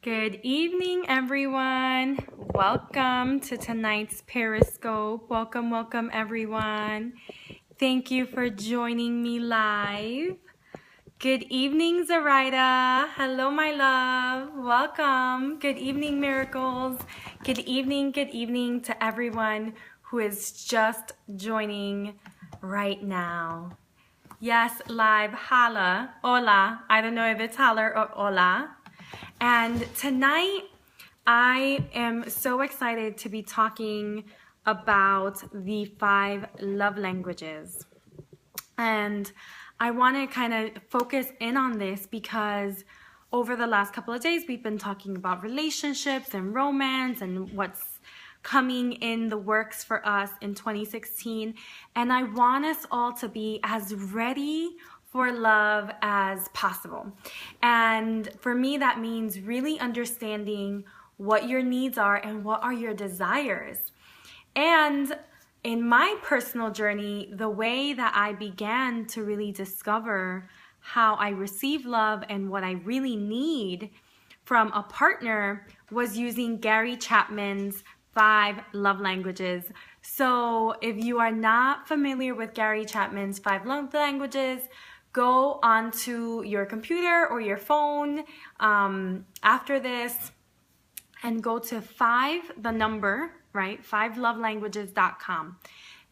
Good evening, everyone. Welcome to tonight's Periscope. Welcome, everyone. Thank you for joining me live. Good evening, Zoraida. Hello, my love. Welcome. Good evening, Miracles. Good evening to everyone who is just joining right now. Yes, live. Holla. Hola. I don't know if it's holla or hola. And tonight, I am so excited to be talking about the 5 love languages. And I want to kind of focus in on this because over the last couple of days, we've been talking about relationships and romance and what's coming in the works for us in 2016. And I want us all to be as ready for love as possible. And for me, that means really understanding what your needs are and what are your desires. And in my personal journey, the way that I began to really discover how I receive love and what I really need from a partner was using Gary Chapman's 5 love languages. So if you are not familiar with Gary Chapman's 5 love languages, go onto your computer or your phone after this and go to 5lovelanguages.com.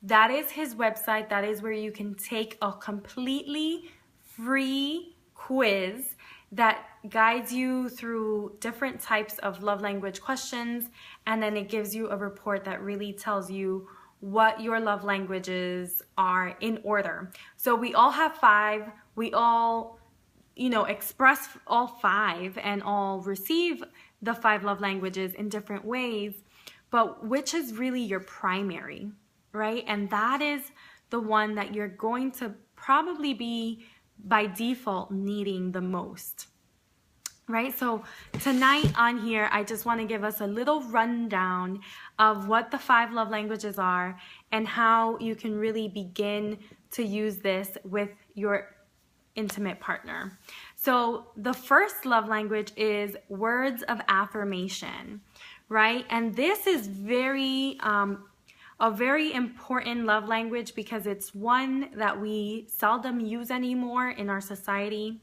That is his website. That is where you can take a completely free quiz that guides you through different types of love language questions, and then it gives you a report that really tells you what your love languages are in order. So we all have 5. We all, express all 5 and all receive the 5 love languages in different ways, but which is really your primary, right? And that is the one that you're going to probably be by default needing the most. Right? So tonight on here, I just want to give us a little rundown of what the 5 love languages are and how you can really begin to use this with your intimate partner. So the first love language is words of affirmation, right? And this is a very important love language because it's one that we seldom use anymore in our society.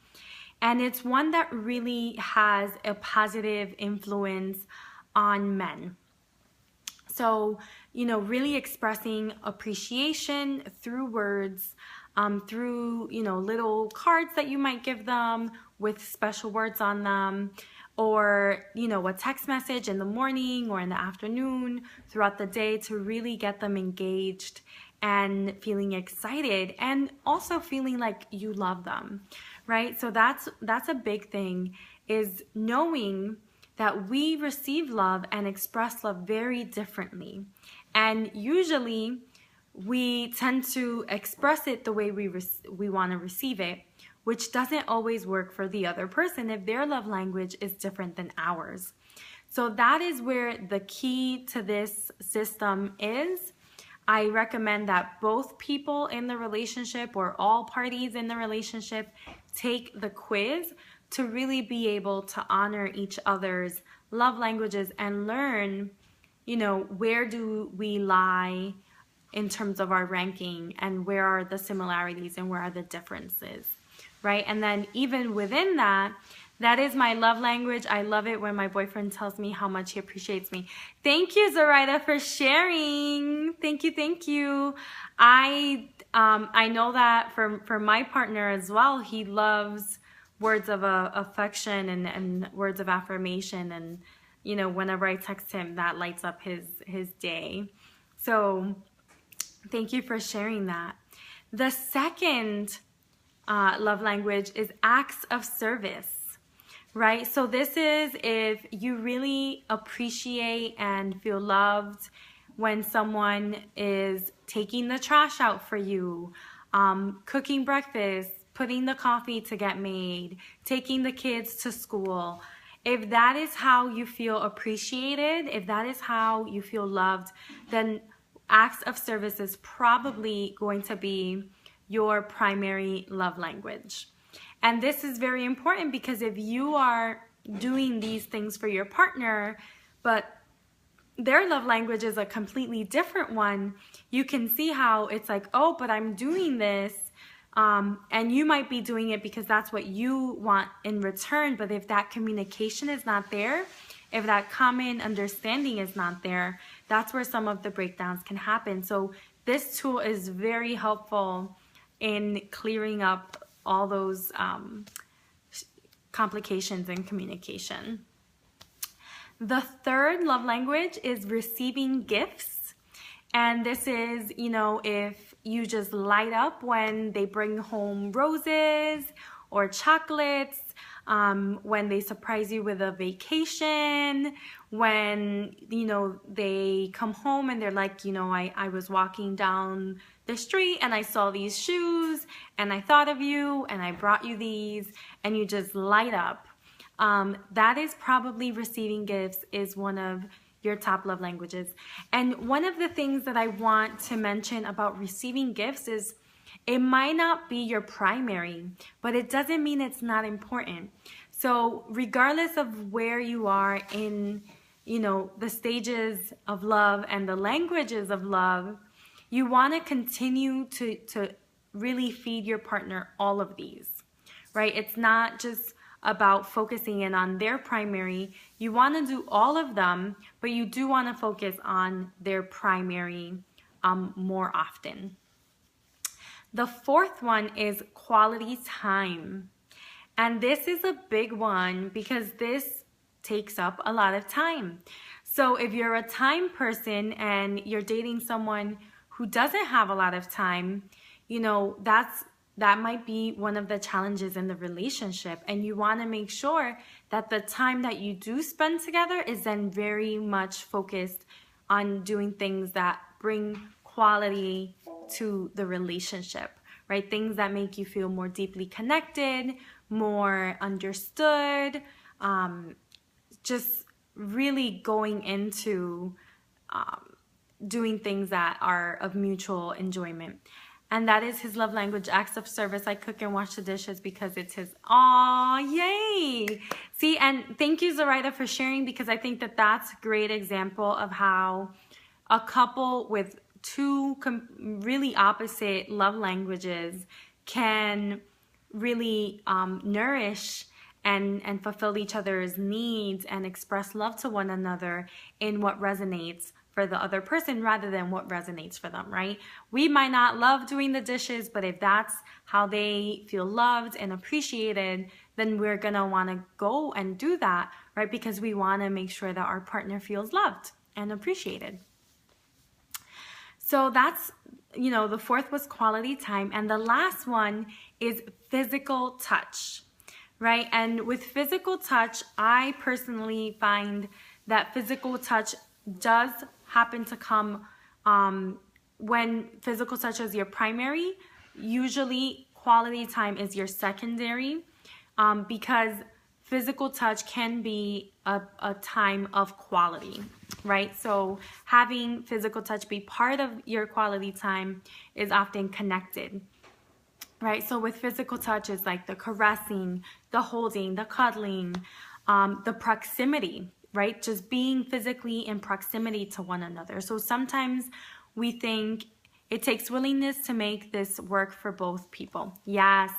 And it's one that really has a positive influence on men. So, really expressing appreciation through words, through, little cards that you might give them with special words on them, or, a text message in the morning or in the afternoon throughout the day to really get them engaged and feeling excited and also feeling like you love them. Right? So that's a big thing, is knowing that we receive love and express love very differently. And usually we tend to express it the way we want to receive it, which doesn't always work for the other person if their love language is different than ours. So that is where the key to this system is. I recommend that both people in the relationship or all parties in the relationship take the quiz to really be able to honor each other's love languages and learn, where do we lie in terms of our ranking and where are the similarities and where are the differences, right? And then even within that is my love language. I love it when my boyfriend tells me how much he appreciates me. Thank you, Zoraida, for sharing. Thank you. I know that for my partner as well, he loves words of affection and words of affirmation. And, whenever I text him, that lights up his day. So thank you for sharing that. The second love language is acts of service. Right? So this is if you really appreciate and feel loved when someone is taking the trash out for you, cooking breakfast, putting the coffee to get made, taking the kids to school. If that is how you feel appreciated, if that is how you feel loved, then acts of service is probably going to be your primary love language. And this is very important because if you are doing these things for your partner, but their love language is a completely different one, you can see how it's like, oh, but I'm doing this, and you might be doing it because that's what you want in return. But if that communication is not there, if that common understanding is not there, that's where some of the breakdowns can happen. So this tool is very helpful in clearing up all those complications in communication. The third love language is receiving gifts. And this is, you know, if you just light up when they bring home roses or chocolates, when they surprise you with a vacation, when, you know, they come home and they're like, you know, I was walking down the street and I saw these shoes and I thought of you and I brought you these, and you just light up. That is probably receiving gifts is one of your top love languages. And one of the things that I want to mention about receiving gifts is it might not be your primary, but it doesn't mean it's not important. So regardless of where you are in, you know, the stages of love and the languages of love, you want to continue to really feed your partner all of these, right? It's not just about focusing in on their primary. You want to do all of them, but you do want to focus on their primary more often. The fourth one is quality time. And this is a big one because this takes up a lot of time. So if you're a time person and you're dating someone who doesn't have a lot of time, you know, that might be one of the challenges in the relationship. And you want to make sure that the time that you do spend together is then very much focused on doing things that bring quality to the relationship, right? Things that make you feel more deeply connected, more understood, just really going into doing things that are of mutual enjoyment. And that is his love language, acts of service. I cook and wash the dishes because it's his. Aw, yay. See, and thank you, Zoraida, for sharing, because I think that that's a great example of how a couple with two really opposite love languages can really nourish and fulfill each other's needs and express love to one another in what resonates for the other person rather than what resonates for them, right? We might not love doing the dishes, but if that's how they feel loved and appreciated, then we're gonna wanna go and do that, right? Because we wanna make sure that our partner feels loved and appreciated. So that's, you know, the fourth was quality time. And the last one is physical touch, right? And with physical touch, I personally find that physical touch does happen to come when physical touch is your primary. Usually quality time is your secondary, because physical touch can be a time of quality, right? So having physical touch be part of your quality time is often connected, right? So with physical touch is like the caressing, the holding, the cuddling, the proximity, right? Just being physically in proximity to one another. So sometimes we think it takes willingness to make this work for both people. Yes.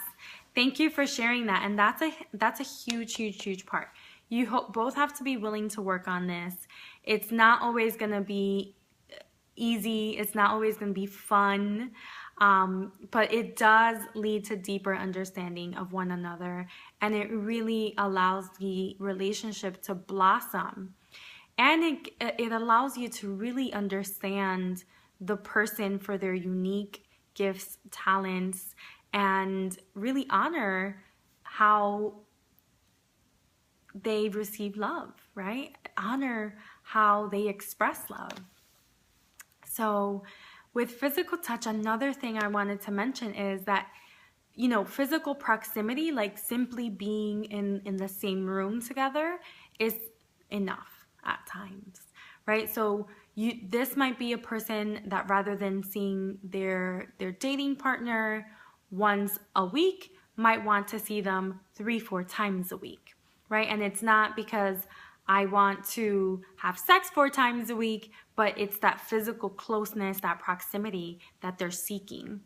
Thank you for sharing that. And that's a huge, huge, huge part. You both have to be willing to work on this. It's not always going to be easy. It's not always going to be fun. But it does lead to deeper understanding of one another, and it really allows the relationship to blossom, and it allows you to really understand the person for their unique gifts, talents, and really honor how they receive love, right? Honor how they express love. So with physical touch, another thing I wanted to mention is that, you know, physical proximity, like simply being in the same room together, is enough at times, right? So this might be a person that rather than seeing their dating partner once a week, might want to see them 3-4 times a week, right? And it's not because I want to have sex 4 times a week, but it's that physical closeness, that proximity that they're seeking.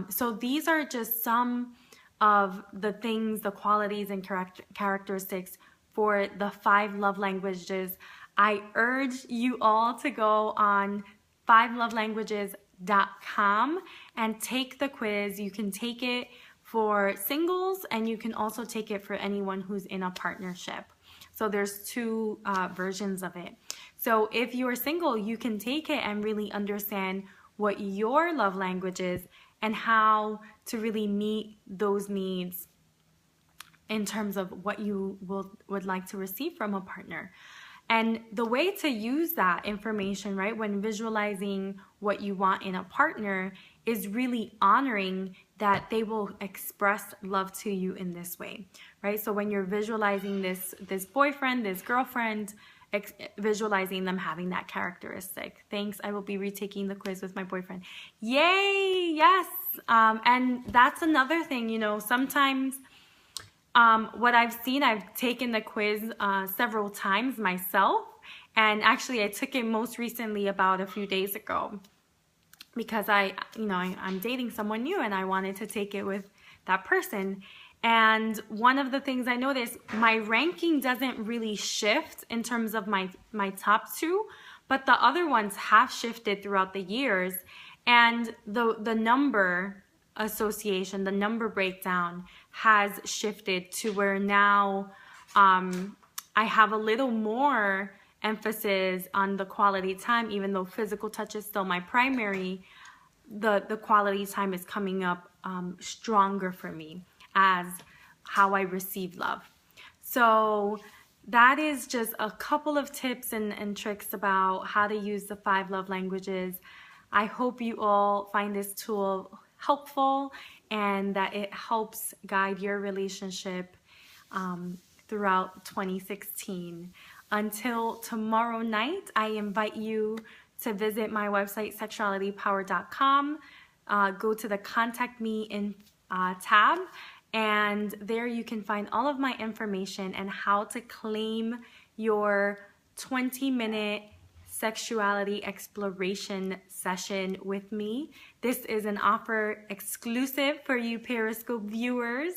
So these are just some of the things, the qualities and characteristics for the 5 love languages. I urge you all to go on 5lovelanguages.com and take the quiz. You can take it for singles, and you can also take it for anyone who's in a partnership. So there's 2 versions of it. So if you're single, you can take it and really understand what your love language is and how to really meet those needs in terms of what you would like to receive from a partner. And the way to use that information, right, when visualizing what you want in a partner is really honoring that they will express love to you in this way, right? So when you're visualizing this boyfriend, this girlfriend, visualizing them having that characteristic. Thanks, I will be retaking the quiz with my boyfriend. Yay, yes. And that's another thing, you know, sometimes what I've seen, I've taken the quiz several times myself, and actually I took it most recently about a few days ago because I'm dating someone new and I wanted to take it with that person. And one of the things I noticed, my ranking doesn't really shift in terms of my top 2, but the other ones have shifted throughout the years, and the number association, the number breakdown has shifted to where now I have a little more emphasis on the quality time. Even though physical touch is still my primary, the quality time is coming up stronger for me as how I receive love. So that is just a couple of tips and tricks about how to use the 5 love languages. I hope you all find this tool helpful and that it helps guide your relationship throughout 2016. Until tomorrow night, I invite you to visit my website, sexualitypower.com. Go to the Contact Me tab, and there you can find all of my information and how to claim your 20-minute sexuality exploration session with me. This is an offer exclusive for you Periscope viewers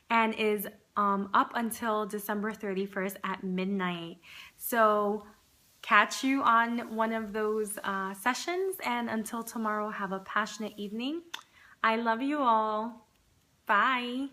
and is up until December 31st at midnight. So catch you on one of those sessions, and until tomorrow, have a passionate evening. I love you all. Bye.